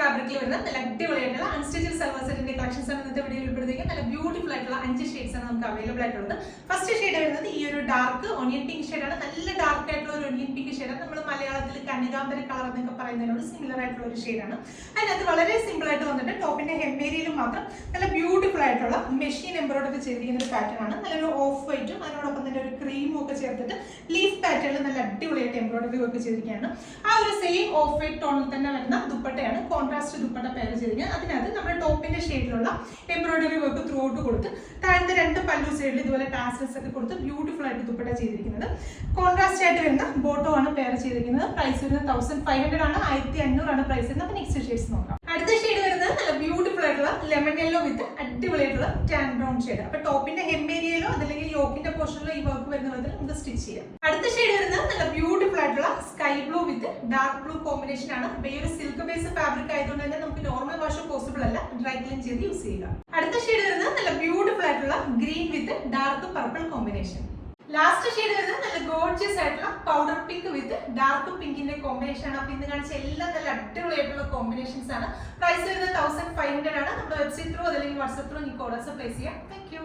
ഫാബ്രിക്കിൽ വരുന്ന നല്ല അടിപൊളിയായിട്ടുള്ള അൺസ്റ്റിച്ചഡ് സൽവാർ സെറ്റിന്റെ കളക്ഷൻസ് ആണ് ഇന്നത്തെ വീഡിയോയിൽ ഉൾപ്പെടുത്തിയിരിക്കുന്നത്. നല്ല ബ്യൂട്ടിഫുൾ ആയിട്ടുള്ള 5 ഷെയ്ഡ്സ് ആണ് നമുക്ക് അവൈലബിൾ ആയിട്ടുള്ളത്. ഫസ്റ്റ് ഷെയ്ഡ് വരുന്നത് ഈ ഒരു ഡാർക്ക് ഓണിയൻ പിങ്ക് ഷെയ്ഡാണ്. നല്ല ഡാർക്ക് ആയിട്ടുള്ള ഒരു ഓണിയൻ പിങ്ക് ഷെയ്ഡാണ്. നമ്മൾ മലയാളത്തിൽ കന്യകാംബര കളർ എന്നൊക്കെ പറയുന്നതിനോട് സിമിലർ ആയിട്ടുള്ള ഒരു ഷെയ്ഡാണ്. അതിനകത്ത് വളരെ സിമ്പിൾ ആയിട്ട് വന്നിട്ട് ടോപ്പിന്റെ ഹെമ്മേരിയയിലും മാത്രം നല്ല ബ്യൂട്ടിഫുൾ ആയിട്ടുള്ള മെഷീൻ എംബ്രോയിഡറി ചെയ്തിരിക്കുന്ന ഒരു പാറ്റേൺ ആണ്. നല്ലൊരു ഓഫ് വൈറ്റും അതിനോടൊപ്പം തന്നെ ഒരു ക്രീമും ഒക്കെ ചേർത്തിട്ട് ലീഫ് പാറ്റേണിൽ നല്ല അടിപൊളിയായിട്ട് എംബ്രോയിഡറി വർക്ക് ചെയ്തിരിക്കുകയാണ്. ആ ഒരു സെയിം ഓഫ് വൈറ്റ് ടോണിൽ തന്നെ വരുന്ന ദുപ്പട്ടയാണ് കോൺട്രാസ്റ്റ് ദുപ്പട്ട പെയർ ചെയ്തിരിക്കുന്നത്. അതിനകത്ത് നമ്മുടെ ടോപ്പിന്റെ ഷെയ്ഡിലുള്ള എംബ്രോയിഡറി വർക്ക് ത്രൂ ഔട്ട് കൊടുത്ത് താഴത്തെ 2 പല്ലു സൈഡിൽ ഇതുപോലെ ടാസൽസ് ഒക്കെ കൊടുത്ത് ബ്യൂട്ടിഫുൾ ആയിട്ട് ദുപ്പട്ട ചെയ്തിരിക്കുന്നത്. കോൺട്രാസ്റ്റ് ആയിട്ട് വരുന്ന ബോട്ടോ ആണ് പെയർ ചെയ്തിരിക്കുന്നത്. പ്രൈസ് വരുന്നത് 1500 ആണ്. 1500 ആണ് പ്രൈസ് വരുന്നത്. അപ്പൊ നെക്സ്റ്റ് ഷെയ്ഡ്സ് നോക്കാം. അടുത്ത ഷെയ്ഡ് വരുന്നത് നല്ല ബ്യൂട്ടിഫുൾ ആയിട്ടുള്ള ലെമൺ യെല്ലോ വിത്ത് അടിപൊളിയായിട്ടുള്ള ടാൻ ബ്രൗൺ ഷെയ്ഡ്. അപ്പൊ ടോപ്പിന്റെ ഹെമ്മേരിയയിലോ അതല്ലെങ്കിൽ യോക്കിന്റെ പോർഷനിലോ ഈ വർക്ക് വരുന്ന വിധത്തിൽ നമുക്ക് സ്റ്റിച്ച് ചെയ്യാം. അടുത്ത ഷെയ്ഡ് വരുന്നത് നല്ല ബ്യൂട്ടിഫുൾ ആയിട്ടുള്ള സ്കൈ ബ്ലൂ വിത്ത് ഡാർക്ക് ബ്ലൂ കോമ്പിനേഷൻ ആണ്. അപ്പൊ ഈ ഒരു സിൽക്ക് ബേസ് ഫാബ്രിക് ആയതുകൊണ്ട് തന്നെ നമുക്ക് നോർമൽ വാഷ് പോസിബിൾ അല്ല, ഡ്രൈ ക്ലീൻ ചെയ്ത് യൂസ് ചെയ്യുക. അടുത്ത ഷെയ്ഡ് വരുന്നത് നല്ല ബ്യൂട്ടിഫുൾ ആയിട്ടുള്ള green with dark purple combination. Last shade വരുന്നത് നല്ല ഗോർജിയസ് ആയിട്ടുള്ള പൗഡർ പിങ്ക് വിത്ത് ഡാർക്ക് പിങ്കിന്റെ കോമ്പിനേഷൻ ആണ്. അപ്പൊ ഇന്ന് കാണിച്ച എല്ലാം നല്ല അടിപൊളിയായിട്ടുള്ള കോമ്പിനേഷൻസ് ആണ്. പ്രൈസ് വരുന്നത് 1500 ആണ്. നമ്മുടെ വെബ്സൈറ്റ് ത്രൂ അല്ലെങ്കിൽ വാട്സ്ആപ്പ് ത്രൂ നിങ്ങൾക്ക് ഓർഡേഴ്സ് പ്ലേസ് ചെയ്യാം. Thank you.